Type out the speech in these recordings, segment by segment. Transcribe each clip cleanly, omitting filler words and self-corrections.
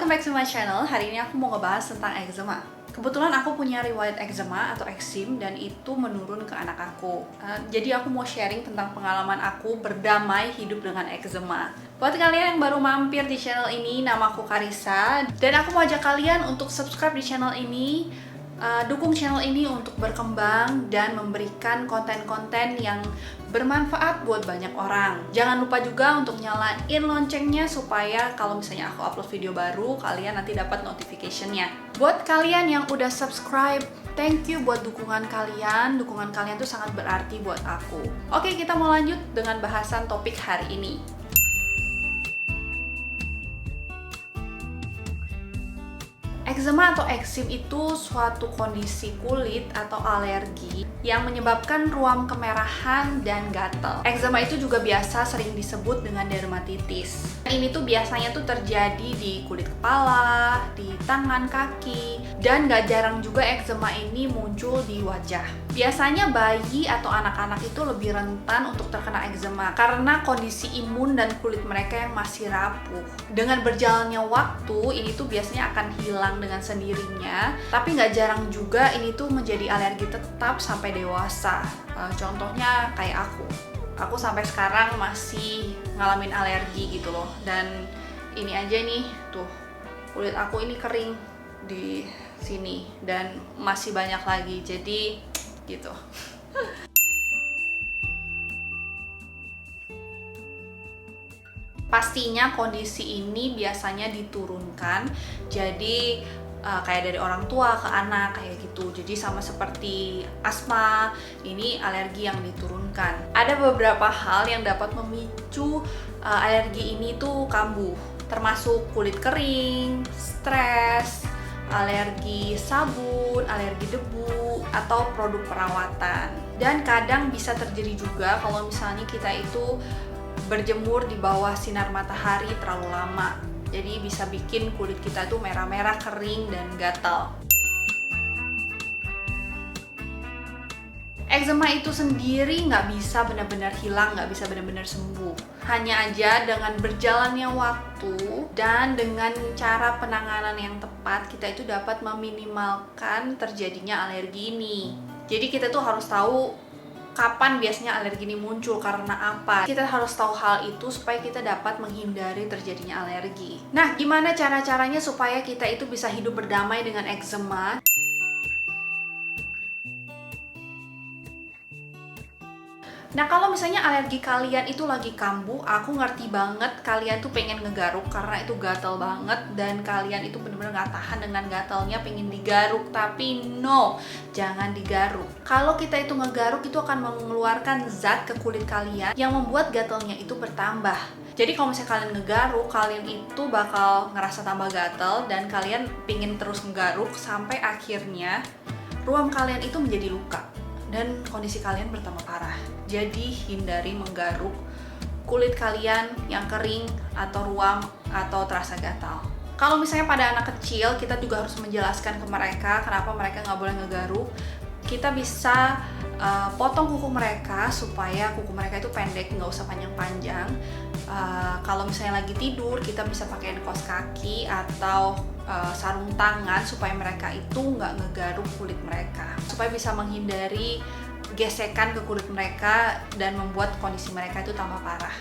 Welcome back to my channel. Hari ini aku mau ngebahas tentang eczema. Kebetulan aku punya riwayat eczema atau eksim dan itu menurun ke anak aku. Jadi aku mau sharing tentang pengalaman aku berdamai hidup dengan eczema. Buat kalian yang baru mampir di channel ini, nama aku Karissa dan aku mau ajak kalian untuk subscribe di channel ini. Dukung channel ini untuk berkembang dan memberikan konten-konten yang bermanfaat buat banyak orang. Jangan lupa juga untuk nyalain loncengnya supaya kalau misalnya aku upload video baru, kalian nanti dapat notification-nya. Buat kalian yang udah subscribe, thank you buat dukungan kalian. Dukungan kalian tuh sangat berarti buat aku. Oke, kita mau lanjut dengan bahasan topik hari ini. Eczema atau eksim itu suatu kondisi kulit atau alergi yang menyebabkan ruam kemerahan dan gatal. Eczema itu juga biasa sering disebut dengan dermatitis. Ini tuh biasanya tuh terjadi di kulit kepala, di tangan, kaki, dan gak jarang juga eczema ini muncul di wajah. Biasanya bayi atau anak-anak itu lebih rentan untuk terkena eczema karena kondisi imun dan kulit mereka yang masih rapuh. Dengan berjalannya waktu, ini tuh biasanya akan hilang dengan sendirinya, tapi nggak jarang juga ini tuh menjadi alergi tetap sampai dewasa. Contohnya kayak aku sampai sekarang masih ngalamin alergi gitu loh. Dan ini aja nih, tuh kulit aku ini kering di sini dan masih banyak lagi, jadi gitu. Pastinya kondisi ini biasanya diturunkan, jadi kayak dari orang tua ke anak kayak gitu. Jadi sama seperti asma, ini alergi yang diturunkan. Ada beberapa hal yang dapat memicu alergi ini tuh kambuh, termasuk kulit kering, stres, alergi sabun, alergi debu, atau produk perawatan. Dan kadang bisa terjadi juga kalau misalnya kita itu berjemur di bawah sinar matahari terlalu lama. Jadi bisa bikin kulit kita tuh merah-merah, kering, dan gatal. Eczema itu sendiri nggak bisa benar-benar hilang, nggak bisa benar-benar sembuh. Hanya aja dengan berjalannya waktu dan dengan cara penanganan yang tepat, kita itu dapat meminimalkan terjadinya alergi ini. Jadi kita tuh harus tahu kapan biasanya alergi ini muncul, karena apa. Kita harus tahu hal itu supaya kita dapat menghindari terjadinya alergi. Nah, gimana cara-caranya supaya kita itu bisa hidup berdamai dengan eczema? Nah, kalau misalnya alergi kalian itu lagi kambuh, aku ngerti banget kalian tuh pengen ngegaruk karena itu gatal banget dan kalian itu bener-bener gak tahan dengan gatalnya, pengen digaruk. Tapi no, jangan digaruk. Kalau kita itu ngegaruk, itu akan mengeluarkan zat ke kulit kalian yang membuat gatalnya itu bertambah. Jadi kalau misalnya kalian ngegaruk, kalian itu bakal ngerasa tambah gatal dan kalian pengen terus ngegaruk sampai akhirnya ruam kalian itu menjadi luka dan kondisi kalian bertambah parah. Jadi hindari menggaruk kulit kalian yang kering atau ruam atau terasa gatal. Kalau misalnya pada anak kecil, kita juga harus menjelaskan ke mereka kenapa mereka nggak boleh ngegaruk. Kita bisa potong kuku mereka supaya kuku mereka itu pendek, nggak usah panjang-panjang. Kalau misalnya lagi tidur, kita bisa pakai kaos kaki atau sarung tangan supaya mereka itu nggak ngegaruk kulit mereka, supaya bisa menghindari gesekan ke kulit mereka dan membuat kondisi mereka itu tambah parah.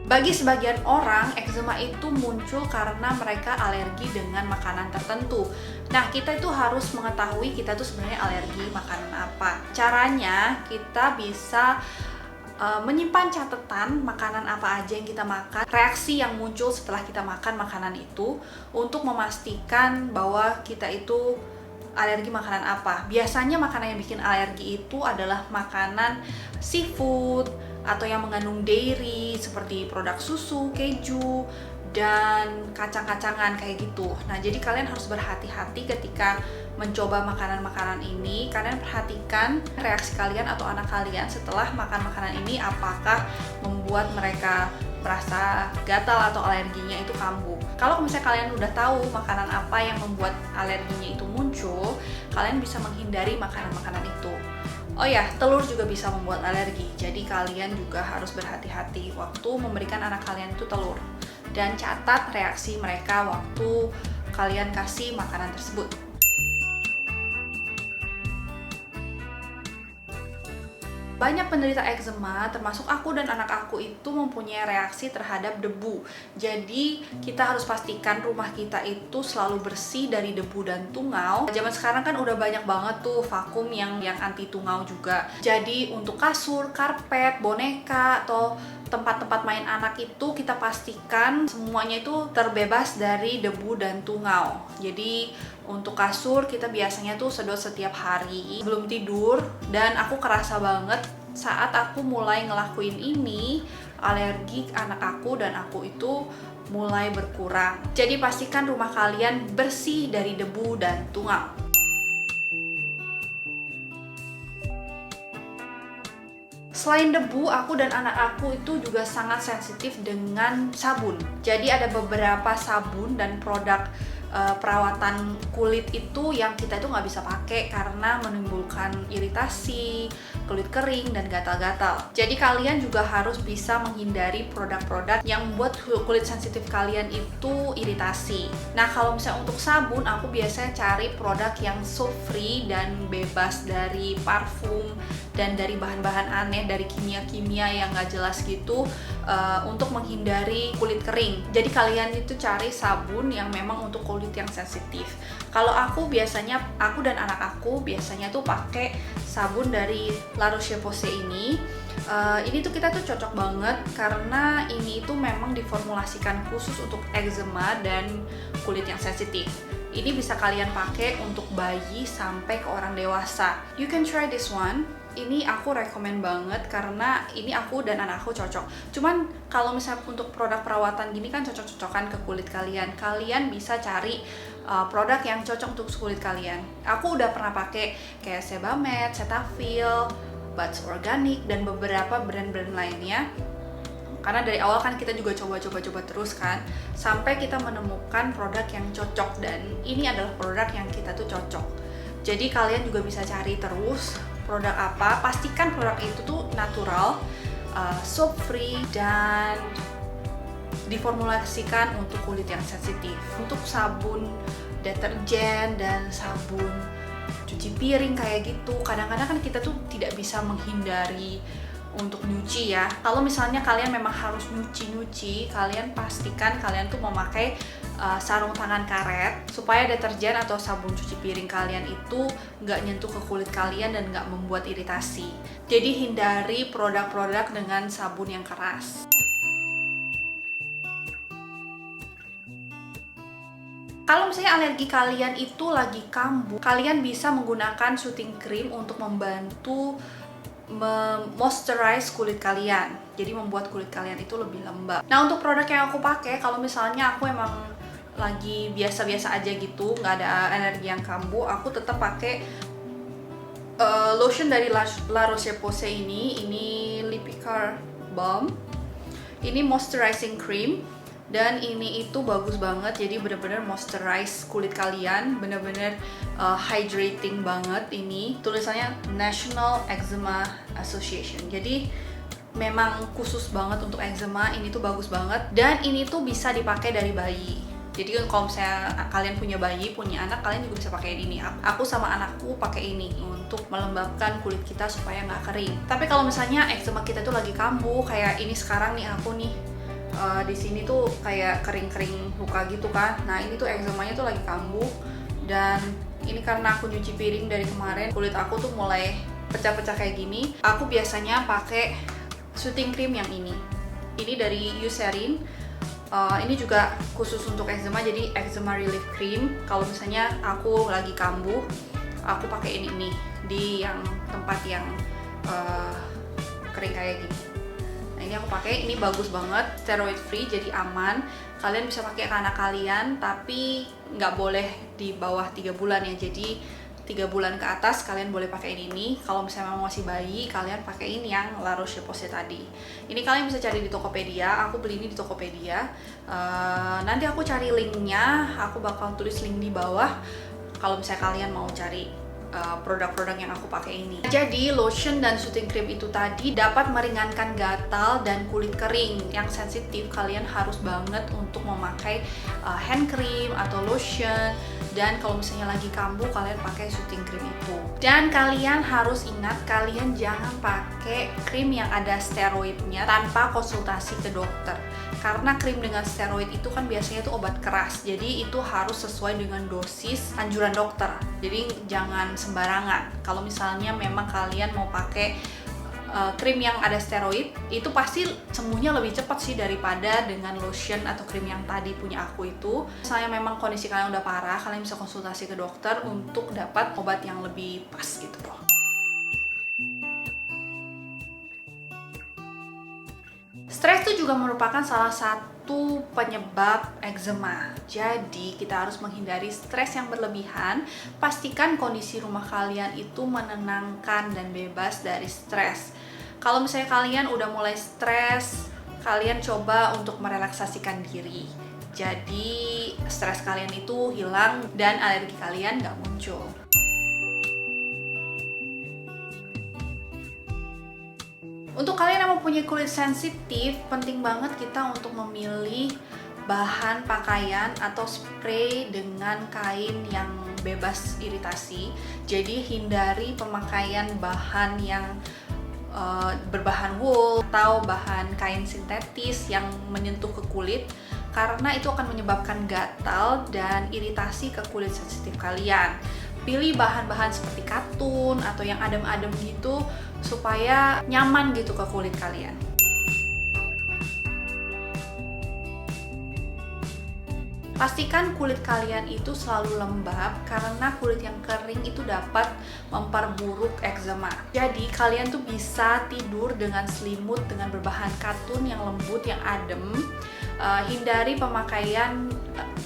Bagi sebagian orang, eczema itu muncul karena mereka alergi dengan makanan tertentu. Nah, kita itu harus mengetahui kita tuh sebenarnya alergi makanan apa. Caranya, kita bisa menyimpan catatan makanan apa aja yang kita makan, reaksi yang muncul setelah kita makan makanan itu, untuk memastikan bahwa kita itu alergi makanan apa. Biasanya makanan yang bikin alergi itu adalah makanan seafood atau yang mengandung dairy seperti produk susu, keju, dan kacang-kacangan kayak gitu. Nah, jadi kalian harus berhati-hati ketika mencoba makanan-makanan ini. Kalian perhatikan reaksi kalian atau anak kalian setelah makan makanan ini, apakah membuat mereka merasa gatal atau alerginya itu kambuh. Kalau misalnya kalian udah tahu makanan apa yang membuat alerginya itu muncul, kalian bisa menghindari makanan-makanan itu. Oh ya, telur juga bisa membuat alergi. Jadi kalian juga harus berhati-hati waktu memberikan anak kalian itu telur. Dan catat reaksi mereka waktu kalian kasih makanan tersebut. Banyak penderita eczema, termasuk aku dan anak aku itu mempunyai reaksi terhadap debu. Jadi kita harus pastikan rumah kita itu selalu bersih dari debu dan tungau. Zaman sekarang kan udah banyak banget tuh vakum yang anti tungau juga. Jadi untuk kasur, karpet, boneka, atau tempat-tempat main anak itu kita pastikan semuanya itu terbebas dari debu dan tungau. Jadi untuk kasur kita biasanya tuh sedot setiap hari sebelum tidur, dan aku kerasa banget saat aku mulai ngelakuin ini, alergi anak aku dan aku itu mulai berkurang. Jadi pastikan rumah kalian bersih dari debu dan tungau. Selain debu, aku dan anak aku itu juga sangat sensitif dengan sabun. Jadi ada beberapa sabun dan produk perawatan kulit itu yang kita itu nggak bisa pakai karena menimbulkan iritasi, kulit kering, dan gatal-gatal. Jadi kalian juga harus bisa menghindari produk-produk yang membuat kulit sensitif kalian itu iritasi. Nah, kalau misalnya untuk sabun, aku biasanya cari produk yang soap free dan bebas dari parfum dan dari bahan-bahan aneh, dari kimia-kimia yang nggak jelas gitu, untuk menghindari kulit kering. Jadi kalian itu cari sabun yang memang untuk kulit yang sensitif. Kalau aku dan anak aku biasanya tuh pakai sabun dari La Roche-Posay ini. Ini tuh kita tuh cocok banget karena ini itu memang diformulasikan khusus untuk eczema dan kulit yang sensitif. Ini bisa kalian pakai untuk bayi sampai ke orang dewasa. You can try this one. Ini aku rekomen banget karena ini aku dan anak aku cocok. Cuman kalau misalnya untuk produk perawatan gini kan cocok-cocokan ke kulit kalian. Kalian bisa cari produk yang cocok untuk kulit kalian. Aku udah pernah pakai kayak Sebamed, Cetaphil, Buds Organic, dan beberapa brand-brand lainnya. Karena dari awal kan kita juga coba-coba terus kan, sampai kita menemukan produk yang cocok, dan ini adalah produk yang kita tuh cocok. Jadi kalian juga bisa cari terus produk apa, pastikan produk itu tuh natural, soap free, dan diformulasikan untuk kulit yang sensitif. Untuk sabun deterjen dan sabun cuci piring kayak gitu, kadang-kadang kan kita tuh tidak bisa menghindari untuk nyuci ya. Kalau misalnya kalian memang harus nyuci, kalian pastikan kalian tuh memakai sarung tangan karet supaya deterjen atau sabun cuci piring kalian itu nggak nyentuh ke kulit kalian dan nggak membuat iritasi. Jadi hindari produk-produk dengan sabun yang keras. Kalau misalnya alergi kalian itu lagi kambuh, kalian bisa menggunakan soothing cream untuk membantu moisturize kulit kalian. Jadi membuat kulit kalian itu lebih lembab. Nah, untuk produk yang aku pakai, kalau misalnya aku emang lagi biasa-biasa aja gitu, nggak ada alergi yang kambuh, aku tetap pakai lotion dari La Roche-Posay ini Lipikar Balm. Ini moisturizing cream. Dan ini itu bagus banget, jadi bener-bener moisturize kulit kalian, bener-bener hydrating banget. Ini tulisannya National Eczema Association, jadi memang khusus banget untuk eczema. Ini tuh bagus banget, dan ini tuh bisa dipakai dari bayi. Jadi kalau misalnya kalian punya bayi, punya anak, kalian juga bisa pakai ini. Aku sama anakku pakai ini untuk melembabkan kulit kita supaya nggak kering. Tapi kalau misalnya eczema kita tuh lagi kambuh, kayak ini sekarang nih, aku nih di sini tuh kayak kering-kering luka gitu kan. Nah, ini tuh eczemanya tuh lagi kambuh, dan ini karena aku nyuci piring dari kemarin, kulit aku tuh mulai pecah-pecah kayak gini. Aku biasanya pakai soothing cream yang ini. Ini dari Eucerin. Ini juga khusus untuk eczema, jadi eczema relief cream. Kalau misalnya aku lagi kambuh, aku pakai ini di yang tempat yang kering kayak gini. Ini aku pakai, ini bagus banget, steroid free, jadi aman. Kalian bisa pakai ke anak kalian, tapi nggak boleh di bawah 3 bulan ya. Jadi 3 bulan ke atas kalian boleh pakai ini. Kalau misalnya masih bayi, kalian pakai ini yang La Roche-Posay tadi. Ini kalian bisa cari di Tokopedia. Aku beli ini di Tokopedia. Nanti aku cari linknya, aku bakal tulis link di bawah kalau misalnya kalian mau cari produk-produk yang aku pakai ini. Jadi lotion dan soothing cream itu tadi dapat meringankan gatal dan kulit kering yang sensitif. Kalian harus banget untuk memakai hand cream atau lotion, dan kalau misalnya lagi kambuh kalian pakai soothing cream itu. Dan kalian harus ingat, kalian jangan pakai krim yang ada steroidnya tanpa konsultasi ke dokter, karena krim dengan steroid itu kan biasanya itu obat keras, jadi itu harus sesuai dengan dosis anjuran dokter. Jadi jangan sembarangan. Kalau misalnya memang kalian mau pakai krim yang ada steroid, itu pasti sembuhnya lebih cepat sih daripada dengan lotion atau krim yang tadi punya aku itu. Misalnya memang kondisi kalian udah parah, kalian bisa konsultasi ke dokter untuk dapat obat yang lebih pas gitu loh. Stres itu juga merupakan salah satu penyebab eczema. Jadi kita harus menghindari stres yang berlebihan. Pastikan kondisi rumah kalian itu menenangkan dan bebas dari stres. Kalau misalnya kalian udah mulai stres, kalian coba untuk merelaksasikan diri. Jadi stres kalian itu hilang dan alergi kalian nggak muncul. Untuk kalian yang mempunyai kulit sensitif, penting banget kita untuk memilih bahan pakaian atau spray dengan kain yang bebas iritasi. Jadi hindari pemakaian bahan yang berbahan wool atau bahan kain sintetis yang menyentuh ke kulit, karena itu akan menyebabkan gatal dan iritasi ke kulit sensitif kalian. Pilih bahan-bahan seperti katun atau yang adem-adem gitu supaya nyaman gitu ke kulit kalian. Pastikan kulit kalian itu selalu lembab, karena kulit yang kering itu dapat memperburuk eczema. Jadi kalian tuh bisa tidur dengan selimut dengan berbahan katun yang lembut, yang adem. Hindari pemakaian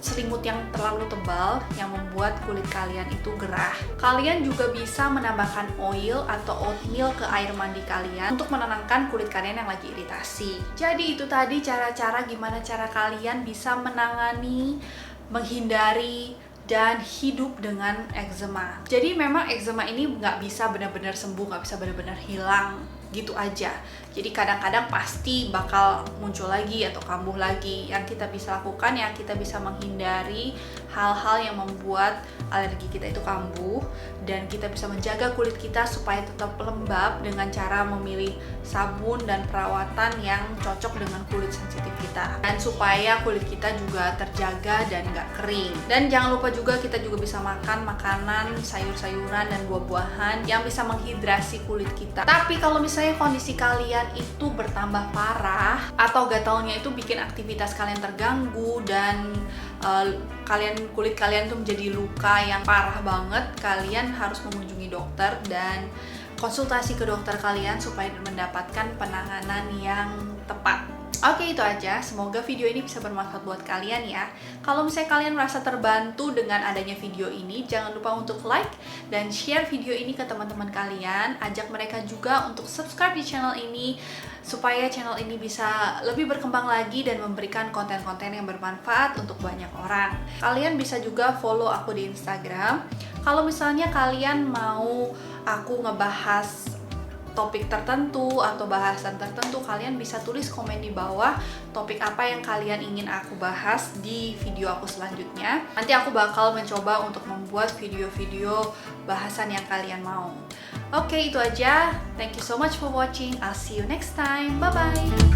selimut yang terlalu tebal yang membuat kulit kalian itu gerah. Kalian juga bisa menambahkan oil atau oatmeal ke air mandi kalian untuk menenangkan kulit kalian yang lagi iritasi. Jadi itu tadi cara-cara gimana cara kalian bisa menangani, menghindari, dan hidup dengan eczema. Jadi memang eczema ini nggak bisa benar-benar sembuh, nggak bisa benar-benar hilang gitu aja. Jadi kadang-kadang pasti bakal muncul lagi atau kambuh lagi. Yang kita bisa lakukan ya, kita bisa menghindari hal-hal yang membuat alergi kita itu kambuh, dan kita bisa menjaga kulit kita supaya tetap lembab dengan cara memilih sabun dan perawatan yang cocok dengan kulit sensitif kita, dan supaya kulit kita juga terjaga dan nggak kering. Dan jangan lupa juga kita juga bisa makan makanan, sayur-sayuran dan buah-buahan yang bisa menghidrasi kulit kita. Tapi kalau misalnya kondisi kalian itu bertambah parah atau gatalnya itu bikin aktivitas kalian terganggu dan kulit kalian tuh menjadi luka yang parah banget, kalian harus mengunjungi dokter dan konsultasi ke dokter kalian supaya mendapatkan penanganan yang tepat. Oke, itu aja. Semoga video ini bisa bermanfaat buat kalian ya. Kalau misalnya kalian merasa terbantu dengan adanya video ini, jangan lupa untuk like dan share video ini ke teman-teman kalian. Ajak mereka juga untuk subscribe di channel ini supaya channel ini bisa lebih berkembang lagi dan memberikan konten-konten yang bermanfaat untuk banyak orang. Kalian bisa juga follow aku di Instagram. Kalau misalnya kalian mau aku ngebahas topik tertentu atau bahasan tertentu, kalian bisa tulis komen di bawah topik apa yang kalian ingin aku bahas di video aku selanjutnya. Nanti aku bakal mencoba untuk membuat video-video bahasan yang kalian mau. Oke, itu aja. Thank you so much for watching. I'll see you next time. Bye-bye.